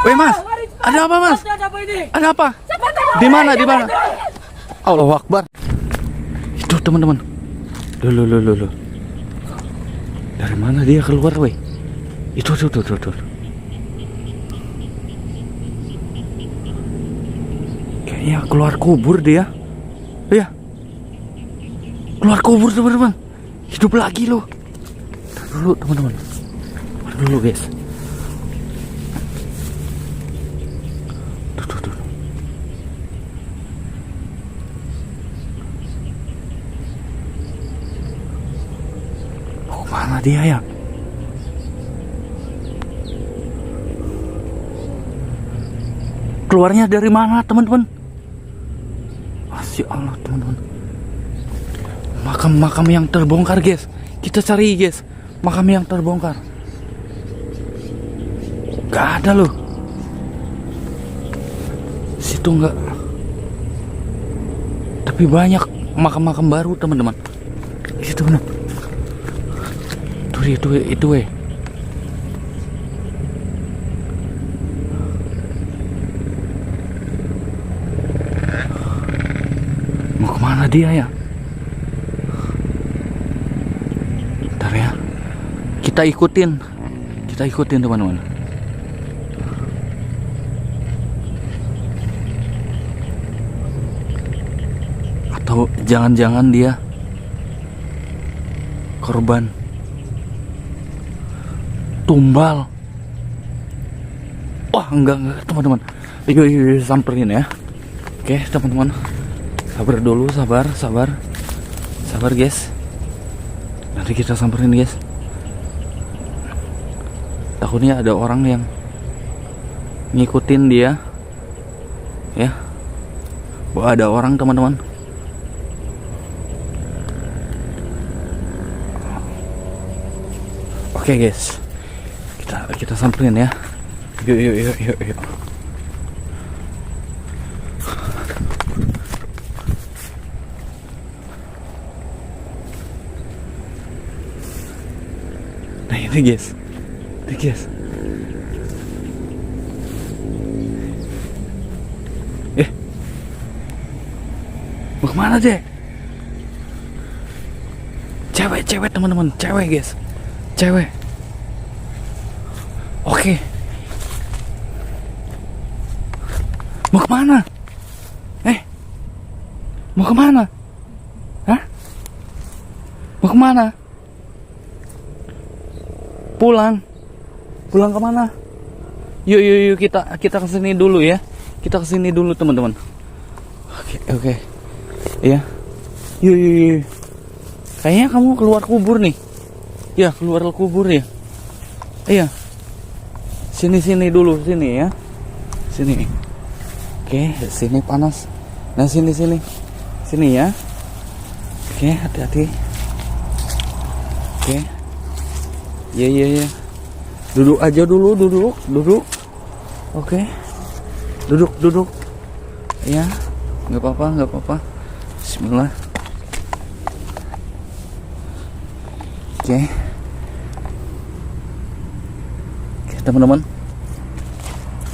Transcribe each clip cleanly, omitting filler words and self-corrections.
Weh mas, ada apa mas? Ada apa? Di mana? Di mana? Allahu Akbar. Itu teman-teman. Loh. Dari mana dia keluar weh? Itu. Kayaknya keluar kubur dia. Iya. Keluar kubur teman-teman. Hidup lagi loh. Dulu teman-teman. Dulu guys. Tuh. Mau kemana dia ya? Keluarnya dari mana teman-teman? Masya Allah teman-teman. Makam yang terbongkar guys. Kita cari guys. Makam yang terbongkar. Gak ada loh. Situ enggak. Tapi banyak makam-makam baru teman-teman. Itu benar. Itu weh. Mau kemana dia ya? Bentar ya. Kita ikutin teman-teman. Atau jangan-jangan dia korban tumbal. Wah, enggak teman-teman. Yuk samperin ya. Oke teman-teman. Sabar dulu, sabar guys. Nanti kita samperin guys. Takutnya ada orang yang ngikutin dia. Ya. Wah, ada orang teman-teman. Oke guys. Kita samperin ya. Yuk. Nah ini guys. Mau kemana deh? Cewek teman-teman, cewek guys. Cewek. Oke. Mau kemana? Mau kemana? Hah? Mau kemana? Pulang kemana? Yuk kita kesini dulu ya. Kita kesini dulu teman-teman. Oke. Iya. Yuk. Kayaknya kamu keluar kubur nih. Ya, keluar kubur ya. Iya. Sini dulu sini ya. Sini. Oke, sini panas. Nah, sini. Sini ya. Oke, hati-hati. Oke. Iya. Duduk aja dulu, duduk. Oke. Duduk. Ya. Enggak apa-apa. Bismillah. Oke, teman-teman.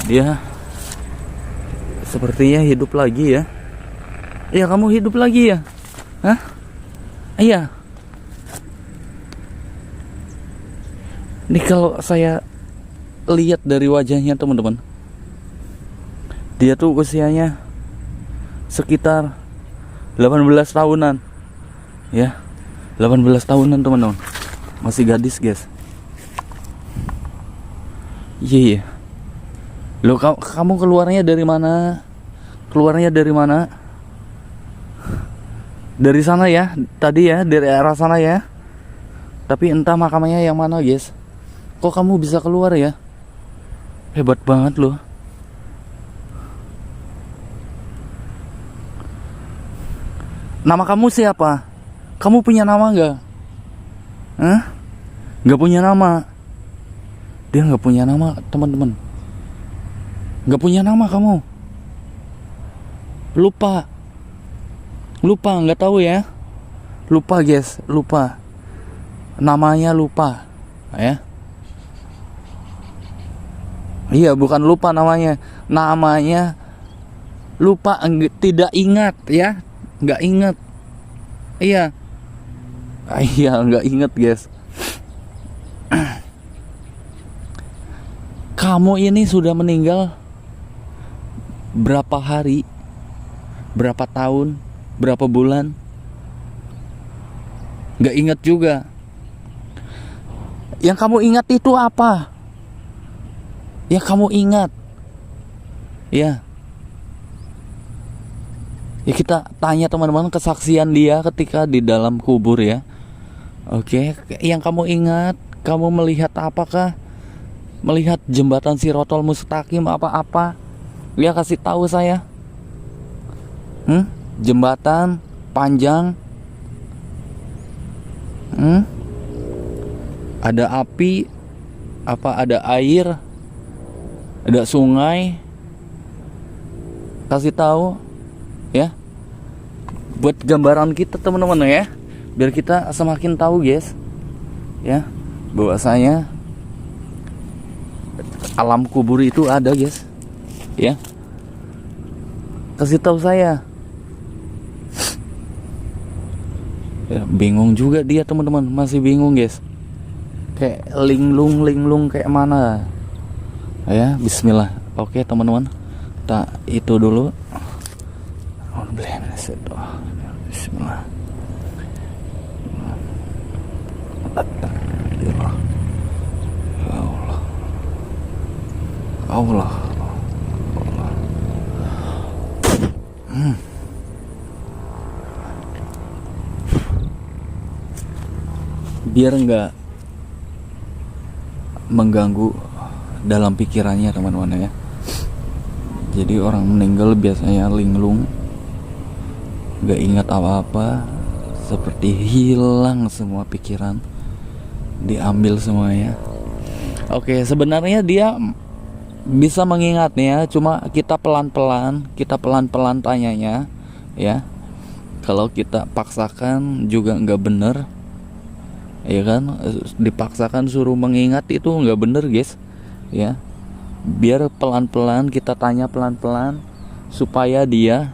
Dia sepertinya hidup lagi ya. Iya, kamu hidup lagi ya? Hah? Iya. Ini kalau saya lihat dari wajahnya teman-teman, dia tuh usianya sekitar 18 tahunan. Ya, 18 tahunan teman-teman. Masih gadis guys. Iya. Loh, kamu keluarnya dari mana? Dari sana ya, tadi ya, dari arah sana ya. Tapi entah makamnya yang mana guys. Kok kamu bisa keluar ya? Hebat banget loh. Nama kamu siapa? Kamu punya nama nggak? Hah? Nggak punya nama. Dia nggak punya nama teman-teman. Nggak punya nama kamu. Lupa, nggak tahu ya. Lupa guys, lupa. Namanya lupa, ya. Iya, bukan lupa namanya. Namanya lupa, tidak ingat ya. Nggak ingat. Iya. Iya, nggak ingat guys. Kamu ini sudah meninggal berapa hari, berapa tahun, berapa bulan? Nggak ingat juga. Yang kamu ingat itu apa? Yang kamu ingat, ya. Ya kita tanya teman-teman kesaksian dia ketika di dalam kubur ya. Oke, yang kamu ingat, kamu melihat apakah? Melihat jembatan Shirotol Mustaqim apa-apa? Dia kasih tahu saya. Jembatan panjang. Ada api, apa ada air, ada sungai. Kasih tahu ya. Buat gambaran kita teman-teman ya. Biar kita semakin tahu guys. Ya, bahwasanya alam kubur itu ada guys. Ya. Kasih tahu saya. Ya, bingung juga dia teman-teman, masih bingung guys. Kayak linglung kayak mana? Ya, bismillah. Oke teman-teman. Tak itu dulu. Bismillah. Allah. Biar nggak mengganggu dalam pikirannya teman-teman ya. Jadi orang meninggal biasanya linglung, nggak ingat apa-apa, seperti hilang semua pikiran, diambil semuanya. Oke, sebenarnya dia bisa mengingatnya, cuma kita pelan-pelan tanyanya ya. Kalau kita paksakan juga nggak bener, ya kan? Dipaksakan suruh mengingat itu nggak bener guys ya. Biar pelan-pelan kita tanya pelan-pelan supaya dia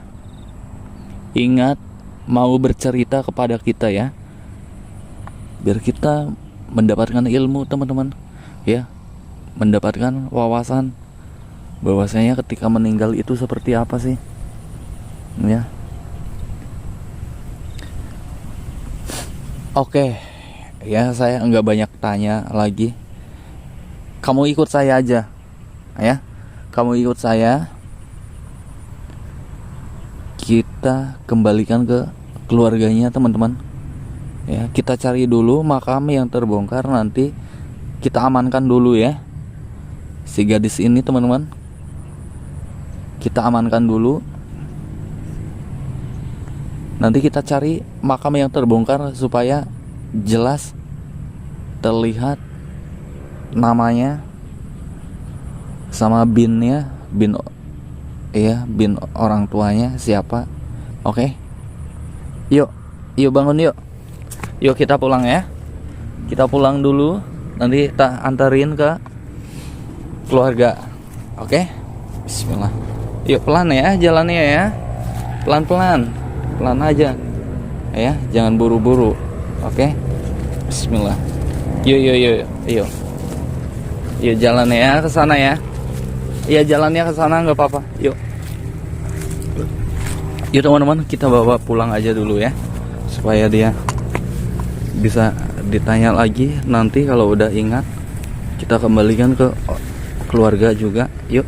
ingat, mau bercerita kepada kita ya. Biar kita mendapatkan ilmu teman-teman ya, mendapatkan wawasan bahwasanya ketika meninggal itu seperti apa sih ya. Oke ya, saya nggak banyak tanya lagi. Kamu ikut saya aja ya, kamu ikut saya. Kita kembalikan ke keluarganya teman-teman ya. Kita cari dulu makam yang terbongkar, nanti kita amankan dulu ya si gadis ini teman-teman. Kita amankan dulu, nanti kita cari makam yang terbongkar supaya jelas terlihat namanya sama binnya, bin orang tuanya siapa. Oke. Yuk bangun yuk. Yuk kita pulang ya. Kita pulang dulu, nanti kita antarin ke keluarga. Oke. Bismillah. Yuk pelan ya jalannya ya. Pelan-pelan. Pelan aja. Ya, jangan buru-buru. Oke. Bismillah. Yuk. Yuk jalan ya ke sana ya. Iya jalannya ke sana nggak apa-apa. Yuk teman-teman, kita bawa pulang aja dulu ya, supaya dia bisa ditanya lagi nanti kalau udah ingat. Kita kembalikan ke keluarga juga. Yuk.